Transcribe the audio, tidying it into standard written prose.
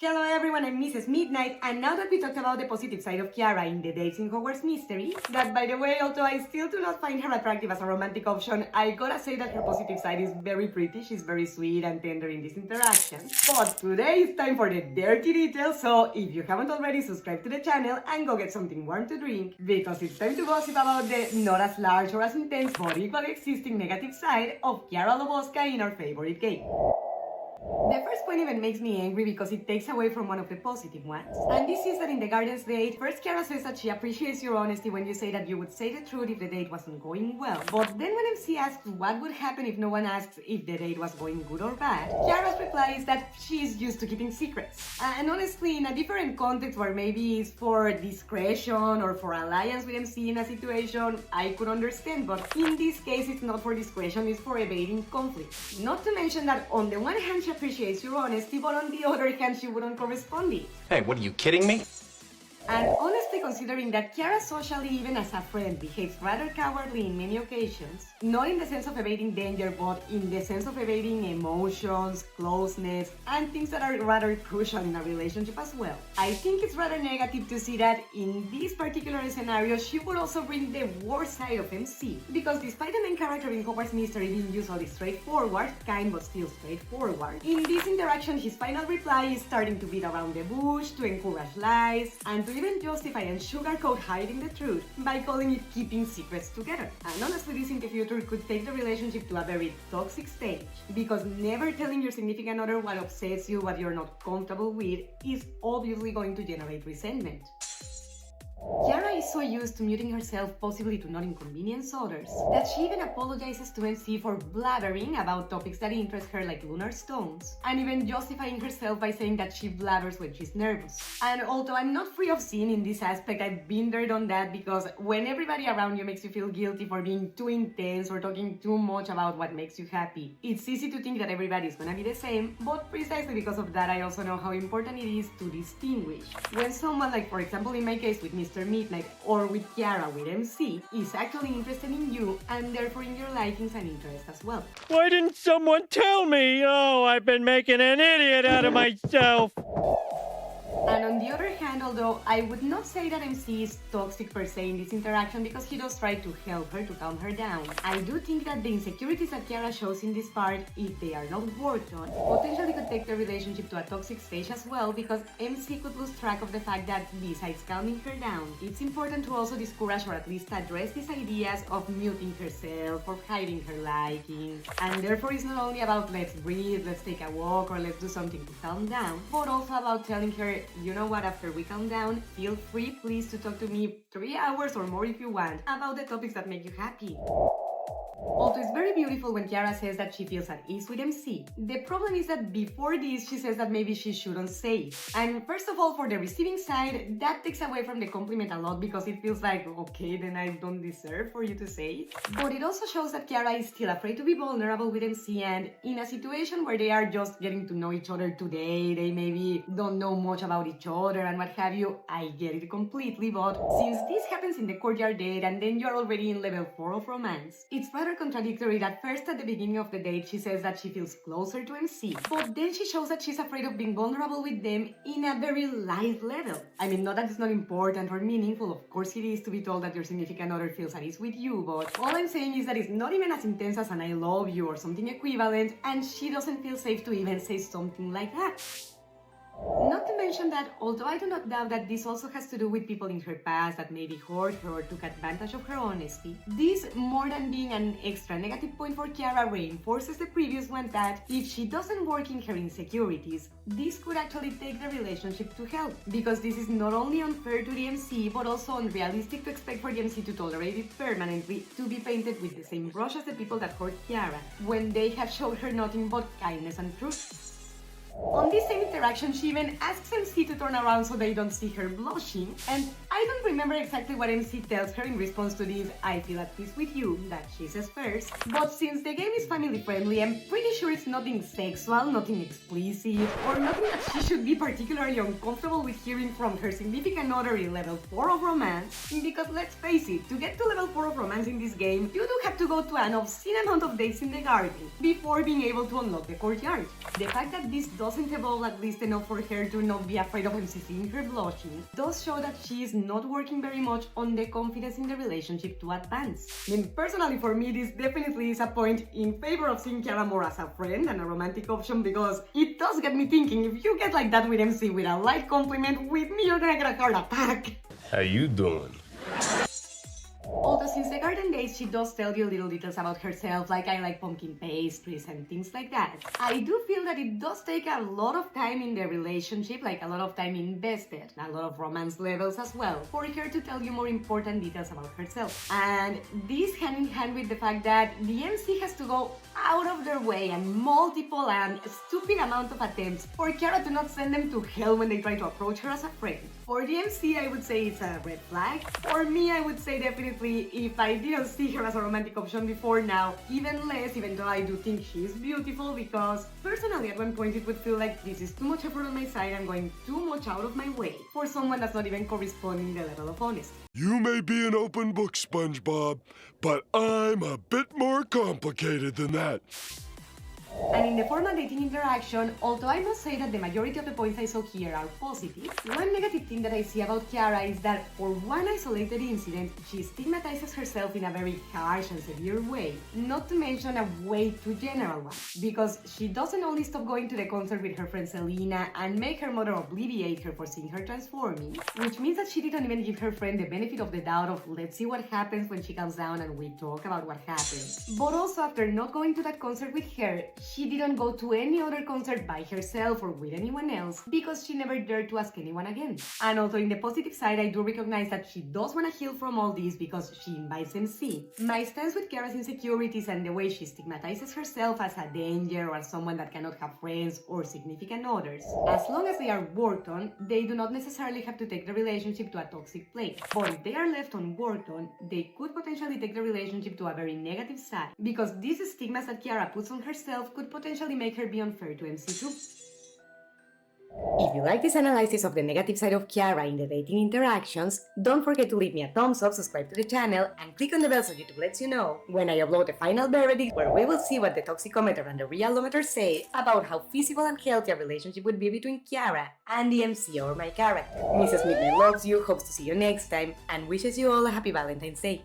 Hello everyone, I'm Mrs. Midnight, and now that we talked about the positive side of Chiara in the Dates in Hogwarts mystery, that by the way, although I still do not find her attractive as a romantic option, I gotta say that her positive side is very pretty, she's very sweet and tender in this interaction. But today it's time for the dirty details, so if you haven't already, subscribe to the channel and go get something warm to drink, because it's time to gossip about the not as large or as intense but equally existing negative side of Chiara LOBOSCA in our favorite game. The first point even makes me angry because it takes away from one of the positive ones. And this is that in the Garden's date, first Chiara says that she appreciates your honesty when you say that you would say the truth if the date wasn't going well. But then when MC asks what would happen if no one asks if the date was going good or bad, Chiara's reply is that she's used to keeping secrets. And honestly, in a different context where maybe it's for discretion or for alliance with MC in a situation, I could understand. But in this case, it's not for discretion, it's for evading conflict. Not to mention that on the one hand, she appreciates your honesty, but on the other hand, she wouldn't correspond it. Hey, what are you kidding me? And honestly, considering that Chiara socially, even as a friend, behaves rather cowardly in many occasions, not in the sense of evading danger, but in the sense of evading emotions, closeness, and things that are rather crucial in a relationship as well, I think it's rather negative to see that in this particular scenario, she would also bring the worst side of MC. Because despite the main character in Hogwarts Mystery being usually straightforward, kind but still straightforward, in this interaction, his final reply is starting to beat around the bush, to encourage lies, and to even justify and sugarcoat hiding the truth by calling it keeping secrets together. And honestly, this in the future could take the relationship to a very toxic stage, because never telling your significant other what upsets you, what you're not comfortable with, is obviously going to generate resentment. Chiara is so used to muting herself, possibly to not inconvenience others, that she even apologizes to MC for blabbering about topics that interest her like lunar stones, and even justifying herself by saying that she blabbers when she's nervous. And although I'm not free of sin in this aspect, I've been there done that, because when everybody around you makes you feel guilty for being too intense or talking too much about what makes you happy, it's easy to think that everybody's gonna be the same, but precisely because of that I also know how important it is to distinguish when someone, like for example in my case with Mr. Midnight, or with Chiara with MC, is actually interested in you and therefore in your likings and interests as well. Why didn't someone tell me? Oh, I've been making an idiot out of myself. And on the other hand, although I would not say that MC is toxic per se in this interaction, because he does try to help her, to calm her down, I do think that the insecurities that Chiara shows in this part, if they are not worked on, potentially could take the relationship to a toxic stage as well, because MC could lose track of the fact that besides calming her down, it's important to also discourage or at least address these ideas of muting herself or hiding her likings. And therefore it's not only about let's breathe, let's take a walk, or let's do something to calm down, but also about telling her, you know what, after we calm down, feel free please to talk to me 3 hours or more if you want about the topics that make you happy. Although it's very beautiful when Chiara says that she feels at ease with MC, the problem is that before this she says that maybe she shouldn't say it. And first of all, for the receiving side, that takes away from the compliment a lot, because it feels like, okay, then I don't deserve for you to say it. But it also shows that Chiara is still afraid to be vulnerable with MC, and in a situation where they are just getting to know each other today, they maybe don't know much about each other and what have you, I get it completely, but since this happens in the courtyard date and then you're already in level 4 of romance, it's rather contradictory that first at the beginning of the date she says that she feels closer to MC, but then she shows that she's afraid of being vulnerable with them in a very light level. I mean, not that it's not important or meaningful, of course it is to be told that your significant other feels at ease with you, but all I'm saying is that it's not even as intense as an I love you or something equivalent, and she doesn't feel safe to even say something like that. Not to mention that, although I do not doubt that this also has to do with people in her past that maybe hurt her or took advantage of her honesty, this, more than being an extra negative point for Chiara, reinforces the previous one that if she doesn't work in her insecurities, this could actually take the relationship to hell. Because this is not only unfair to the MC, but also unrealistic to expect for the MC to tolerate it permanently, to be painted with the same brush as the people that hurt Chiara, when they have showed her nothing but kindness and truth. On this same interaction, she even asks MC to turn around so they don't see her blushing, and I I don't remember exactly what MC tells her in response to this "I feel at peace with you" that she says first, but since the game is family friendly, I'm pretty sure it's nothing sexual, nothing explicit, or nothing that she should be particularly uncomfortable with hearing from her significant other in level 4 of romance. Because let's face it, to get to level 4 of romance in this game, you do have to go to an obscene amount of days in the garden before being able to unlock the courtyard. The fact that this doesn't evolve at least enough for her to not be afraid of MC seeing her blushing does show that she is not working very much on the confidence in the relationship to advance. I mean, personally for me, this definitely is a point in favor of seeing Chiara more as a friend and a romantic option, because it does get me thinking, if you get like that with MC with a light compliment, with me you're gonna get a heart attack. How you doing? Although since the garden days she does tell you little details about herself, like I like pumpkin pastries and things like that, I do feel that it does take a lot of time in the relationship, like a lot of time invested, a lot of romance levels as well, for her to tell you more important details about herself. And this hand in hand with the fact that the MC has to go out of their way and multiple and stupid amount of attempts for Chiara to not send them to hell when they try to approach her as a friend. For the MC, I would say it's a red flag. For me, I would say definitely, if I didn't see her as a romantic option before, now even less, even though I do think she's beautiful, because personally at one point it would feel like this is too much effort on my side and going too much out of my way for someone that's not even corresponding the level of honesty. You may be an open book, SpongeBob, but I'm a bit more complicated than that. And in the formal dating interaction, although I must say that the majority of the points I saw here are positive, one negative thing that I see about Chiara is that for one isolated incident, she stigmatizes herself in a very harsh and severe way, not to mention a way too general one, because she doesn't only stop going to the concert with her friend Selena and make her mother obliviate her for seeing her transforming, which means that she didn't even give her friend the benefit of the doubt of let's see what happens when she comes down and we talk about what happened. But also after not going to that concert with her, she didn't go to any other concert by herself or with anyone else because she never dared to ask anyone again. And also in the positive side, I do recognize that she does want to heal from all this because she invites MC. My stance with Chiara's insecurities and the way she stigmatizes herself as a danger or as someone that cannot have friends or significant others, as long as they are worked on, they do not necessarily have to take the relationship to a toxic place. But if they are left unworked on, they could potentially take the relationship to a very negative side, because these stigmas that Chiara puts on herself could potentially make her be unfair to MC too. If you like this analysis of the negative side of Chiara in the dating interactions, don't forget to leave me a thumbs up, subscribe to the channel, and click on the bell so YouTube lets you know when I upload the final veredict, where we will see what the toxicometer and the realometer say about how feasible and healthy a relationship would be between Chiara and the MC or my character. Mrs. Midnight loves you, hopes to see you next time, and wishes you all a happy Valentine's Day.